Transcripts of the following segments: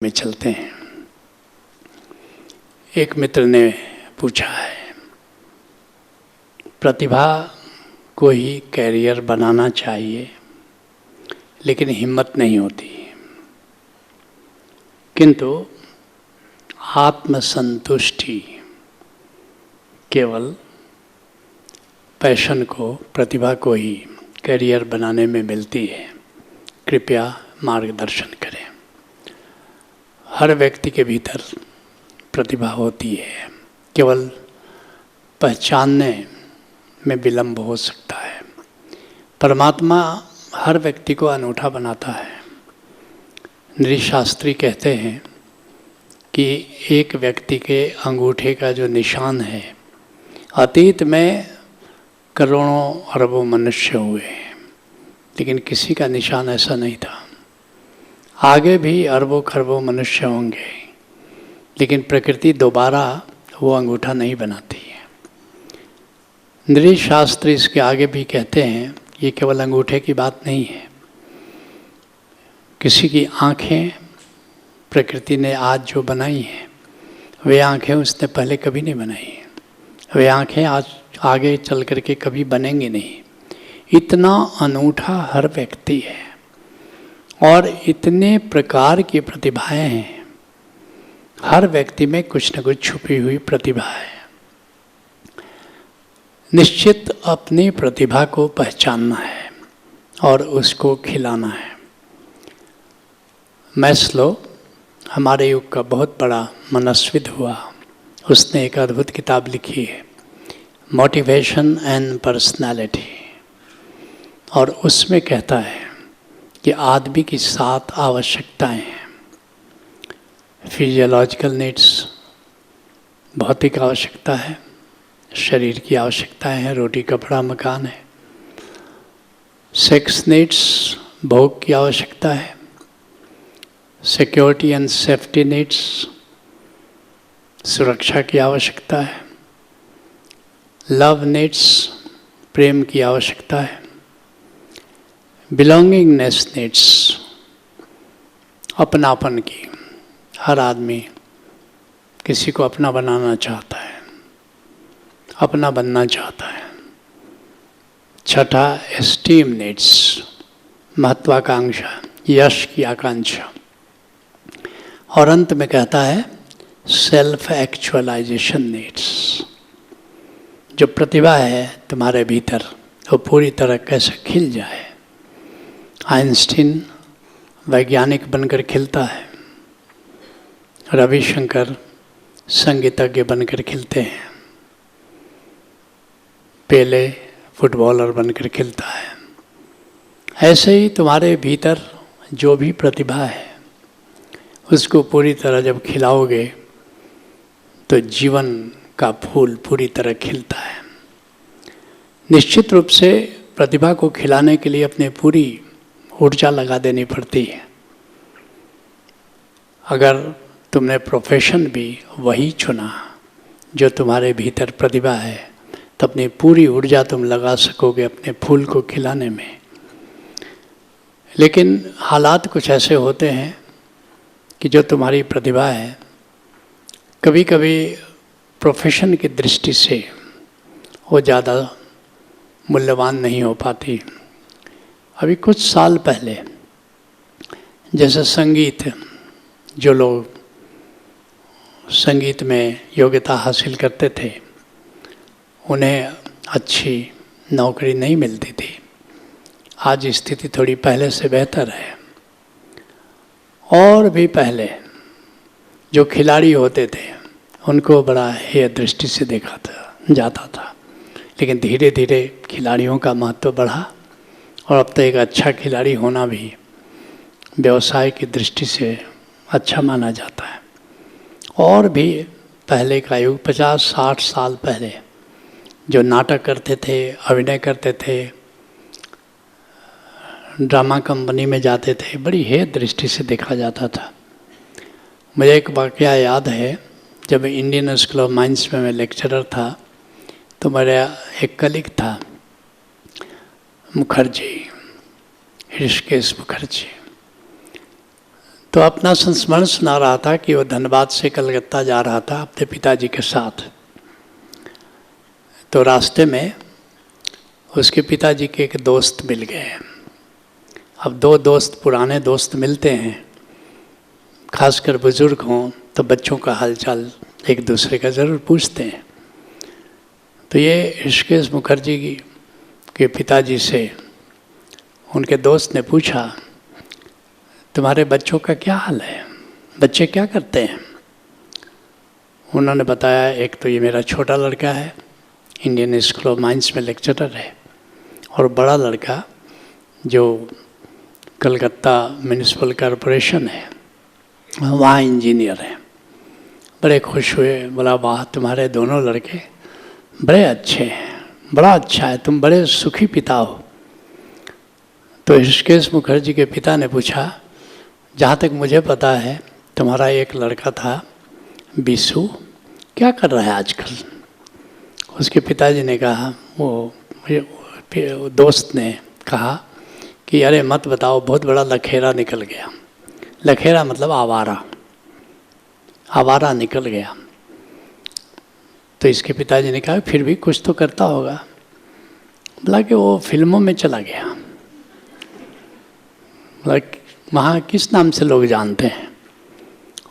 में चलते हैं। एक मित्र ने पूछा है, प्रतिभा को ही कैरियर बनाना चाहिए लेकिन हिम्मत नहीं होती, किंतु आत्मसंतुष्टि केवल पैशन को, प्रतिभा को ही कैरियर बनाने में मिलती है। कृपया मार्गदर्शन करें। हर व्यक्ति के भीतर प्रतिभा होती है, केवल पहचानने में विलंब हो सकता है। परमात्मा हर व्यक्ति को अनूठा बनाता है। नृशास्त्री कहते हैं कि एक व्यक्ति के अंगूठे का जो निशान है, अतीत में करोड़ों अरबों मनुष्य हुए, लेकिन किसी का निशान ऐसा नहीं था। आगे भी अरबों खरबों मनुष्य होंगे, लेकिन प्रकृति दोबारा वो अंगूठा नहीं बनाती है। नृशास्त्र इसके आगे भी कहते हैं, ये केवल अंगूठे की बात नहीं है। किसी की आँखें प्रकृति ने आज जो बनाई हैं, वे आँखें उसने पहले कभी नहीं बनाई। वे आँखें आज आगे चल करके कभी बनेंगी नहीं। इतना अनूठा हर व्यक्ति है और इतने प्रकार की प्रतिभाएं हैं। हर व्यक्ति में कुछ न कुछ छुपी हुई प्रतिभा है। निश्चित अपनी प्रतिभा को पहचानना है और उसको खिलाना है। मैस्लो हमारे युग का बहुत बड़ा मनस्विद हुआ। उसने एक अद्भुत किताब लिखी है, मोटिवेशन एंड पर्सनालिटी, और उसमें कहता है कि आदमी की 7 आवश्यकताएं हैं। फिजियोलॉजिकल नीड्स, भौतिक आवश्यकता है, शरीर की आवश्यकताएं हैं, रोटी कपड़ा मकान है। सेक्स नीड्स, भोग की आवश्यकता है। सिक्योरिटी एंड सेफ्टी नीड्स, सुरक्षा की आवश्यकता है। लव नीड्स, प्रेम की आवश्यकता है। बिलोंगिंगनेस नीड्स, अपनापन की, हर आदमी किसी को अपना बनाना चाहता है, अपना बनना चाहता है। छठा, एस्टीम नीड्स, महत्वाकांक्षा, यश की आकांक्षा। और अंत में कहता है सेल्फ एक्चुअलाइजेशन नीड्स। जो प्रतिभा है तुम्हारे भीतर, वो पूरी तरह कैसे खिल जाए। आइंस्टीन वैज्ञानिक बनकर खिलता है, रविशंकर संगीतज्ञ बनकर खिलते हैं, पेले फुटबॉलर बनकर खिलता है। ऐसे ही तुम्हारे भीतर जो भी प्रतिभा है, उसको पूरी तरह जब खिलाओगे तो जीवन का फूल पूरी तरह खिलता है। निश्चित रूप से प्रतिभा को खिलाने के लिए अपनी पूरी ऊर्जा लगा देनी पड़ती है। अगर तुमने प्रोफेशन भी वही चुना जो तुम्हारे भीतर प्रतिभा है, तो अपनी पूरी ऊर्जा तुम लगा सकोगे अपने फूल को खिलाने में। लेकिन हालात कुछ ऐसे होते हैं कि जो तुम्हारी प्रतिभा है, कभी कभी प्रोफेशन की दृष्टि से वो ज़्यादा मूल्यवान नहीं हो पाती। अभी कुछ साल पहले जैसे संगीत, जो लोग संगीत में योग्यता हासिल करते थे, उन्हें अच्छी नौकरी नहीं मिलती थी। आज स्थिति थोड़ी पहले से बेहतर है। और भी पहले जो खिलाड़ी होते थे, उनको बड़ा हेय दृष्टि से देखा जाता था। लेकिन धीरे धीरे खिलाड़ियों का महत्व बढ़ा और अब तो एक अच्छा खिलाड़ी होना भी व्यवसाय की दृष्टि से अच्छा माना जाता है। और भी पहले का युग, 50-60 साल पहले, जो नाटक करते थे, अभिनय करते थे, ड्रामा कंपनी में जाते थे, बड़ी हेय दृष्टि से देखा जाता था। मुझे एक वाकया याद है, जब इंडियन स्कूल ऑफ माइंस में मैं लेक्चरर था, तो मेरा एक कलीग था मुखर्जी, ऋषिकेश मुखर्जी। तो अपना संस्मरण सुना रहा था कि वो धनबाद से कलकत्ता जा रहा था अपने पिताजी के साथ। तो रास्ते में उसके पिताजी के एक दोस्त मिल गए। अब दो दोस्त, पुराने दोस्त मिलते हैं, खासकर बुजुर्ग हों तो बच्चों का हालचाल एक दूसरे का ज़रूर पूछते हैं। तो ये ऋषिकेश मुखर्जी के पिताजी से उनके दोस्त ने पूछा, तुम्हारे बच्चों का क्या हाल है, बच्चे क्या करते हैं? उन्होंने बताया, एक तो ये मेरा छोटा लड़का है, इंडियन स्कूल ऑफ माइंस में लेक्चरर है, और बड़ा लड़का जो कलकत्ता म्यूनिसिपल कॉरपोरेशन है वहाँ इंजीनियर है। बड़े खुश हुए, बोला वाह तुम्हारे दोनों लड़के बड़े अच्छे हैं, बड़ा अच्छा है, तुम बड़े सुखी पिता हो। तो ऋषिकेश मुखर्जी के पिता ने पूछा, जहाँ तक मुझे पता है तुम्हारा एक लड़का था बिशु, क्या कर रहा है आजकल? उसके पिताजी ने कहा, वो दोस्त ने कहा कि अरे मत बताओ, बहुत बड़ा लखेरा निकल गया। लखेरा मतलब आवारा, आवारा निकल गया। तो इसके पिताजी ने कहा फिर भी कुछ तो करता होगा। बोला कि वो फिल्मों में चला गया। बोला वहाँ किस नाम से लोग जानते हैं?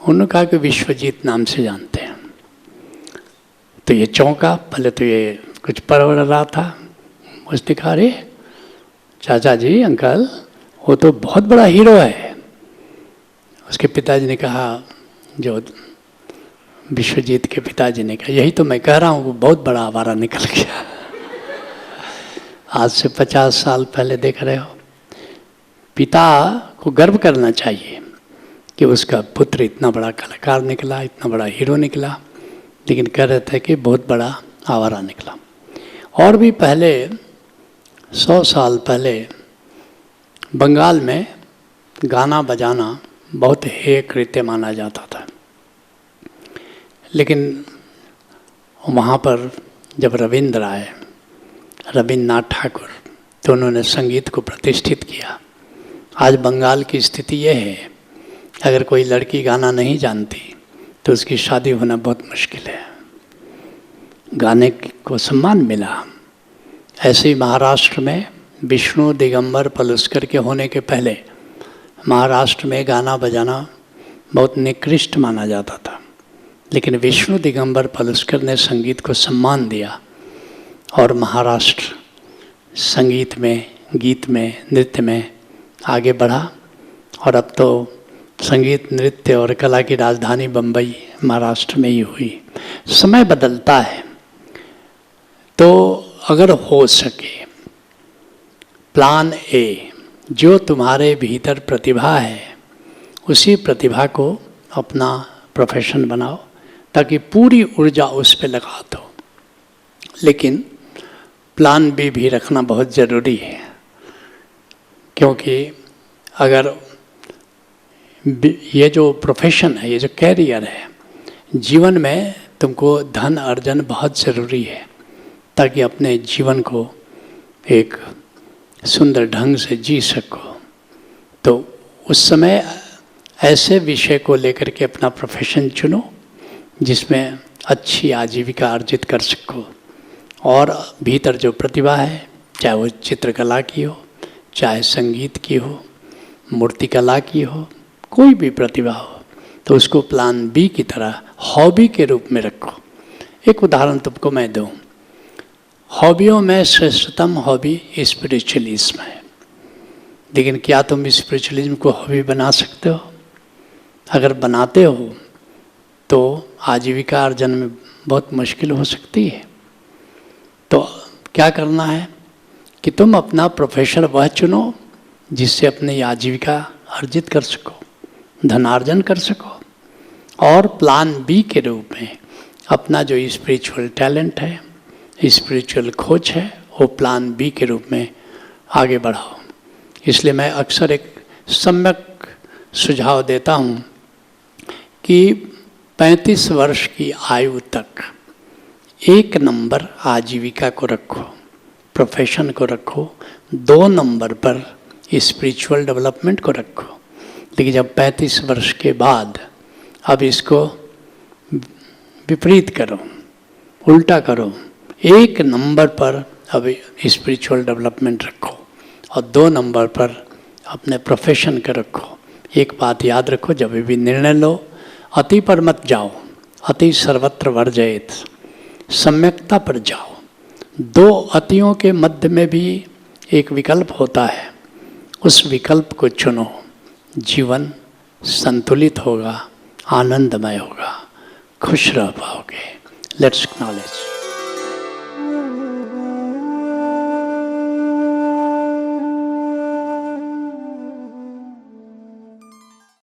उन्होंने कहा कि विश्वजीत नाम से जानते हैं। तो ये चौंका, पहले तो ये कुछ परवड़ रहा था। उसने कहा, अरे चाचा जी, अंकल, वो तो बहुत बड़ा हीरो है। उसके पिताजी ने कहा, जो विश्वजीत के पिताजी ने कहा, यही तो मैं कह रहा हूँ, वो बहुत बड़ा आवारा निकल गया। आज से 50 साल पहले देख रहे हो। पिता को गर्व करना चाहिए कि उसका पुत्र इतना बड़ा कलाकार निकला, इतना बड़ा हीरो निकला, लेकिन कह रहे थे कि बहुत बड़ा आवारा निकला। और भी पहले 100 साल पहले बंगाल में गाना बजाना बहुत हेय कृत्य माना जाता था। लेकिन वहाँ पर जब रविंद्र आए, रविन्द्रनाथ ठाकुर, तो उन्होंने संगीत को प्रतिष्ठित किया। आज बंगाल की स्थिति यह है, अगर कोई लड़की गाना नहीं जानती तो उसकी शादी होना बहुत मुश्किल है। गाने को सम्मान मिला। ऐसे ही महाराष्ट्र में विष्णु दिगंबर पलुस्कर के होने के पहले महाराष्ट्र में गाना बजाना बहुत निकृष्ट माना जाता था, लेकिन विष्णु दिगंबर पलुस्कर ने संगीत को सम्मान दिया और महाराष्ट्र संगीत में, गीत में, नृत्य में आगे बढ़ा। और अब तो संगीत, नृत्य और कला की राजधानी बम्बई महाराष्ट्र में ही हुई। समय बदलता है, तो अगर हो सके प्लान ए, जो तुम्हारे भीतर प्रतिभा है उसी प्रतिभा को अपना प्रोफेशन बनाओ, ताकि पूरी ऊर्जा उस पर लगा दो। लेकिन प्लान बी भी रखना बहुत ज़रूरी है, क्योंकि अगर ये जो प्रोफेशन है, ये जो कैरियर है, जीवन में तुमको धन अर्जन बहुत ज़रूरी है, ताकि अपने जीवन को एक सुंदर ढंग से जी सको। तो उस समय ऐसे विषय को लेकर के अपना प्रोफेशन चुनो जिसमें अच्छी आजीविका अर्जित कर सको। और भीतर जो प्रतिभा है, चाहे वो चित्रकला की हो, चाहे संगीत की हो, मूर्तिकला की हो, कोई भी प्रतिभा हो, तो उसको प्लान बी की तरह हॉबी के रूप में रखो। एक उदाहरण तुमको मैं दूँ। हॉबियों में श्रेष्ठतम हॉबी स्पिरिचुअलिज्म है, लेकिन क्या तुम स्पिरिचुअलिज्म को हॉबी बना सकते हो? अगर बनाते हो तो आजीविका अर्जन में बहुत मुश्किल हो सकती है। तो क्या करना है कि तुम अपना प्रोफेशन वह चुनो जिससे अपनी आजीविका अर्जित कर सको, धनार्जन कर सको, और प्लान बी के रूप में अपना जो स्पिरिचुअल टैलेंट है, स्पिरिचुअल खोज है, वो प्लान बी के रूप में आगे बढ़ाओ। इसलिए मैं अक्सर एक सम्यक सुझाव देता हूँ कि 35 वर्ष की आयु तक 1 नंबर आजीविका को रखो, प्रोफेशन को रखो, 2 नंबर पर स्पिरिचुअल डेवलपमेंट को रखो। लेकिन जब 35 वर्ष के बाद अब इसको विपरीत करो, उल्टा करो, 1 नंबर पर अब स्पिरिचुअल डेवलपमेंट रखो और 2 नंबर पर अपने प्रोफेशन का रखो। एक बात याद रखो, जब भी निर्णय लो अति पर मत जाओ, अति सर्वत्र वर्जयेत, सम्यकता पर जाओ। 2 अतियों के मध्य में भी एक विकल्प होता है, उस विकल्प को चुनो। जीवन संतुलित होगा, आनंदमय होगा, खुश रह पाओगे। Let's acknowledge.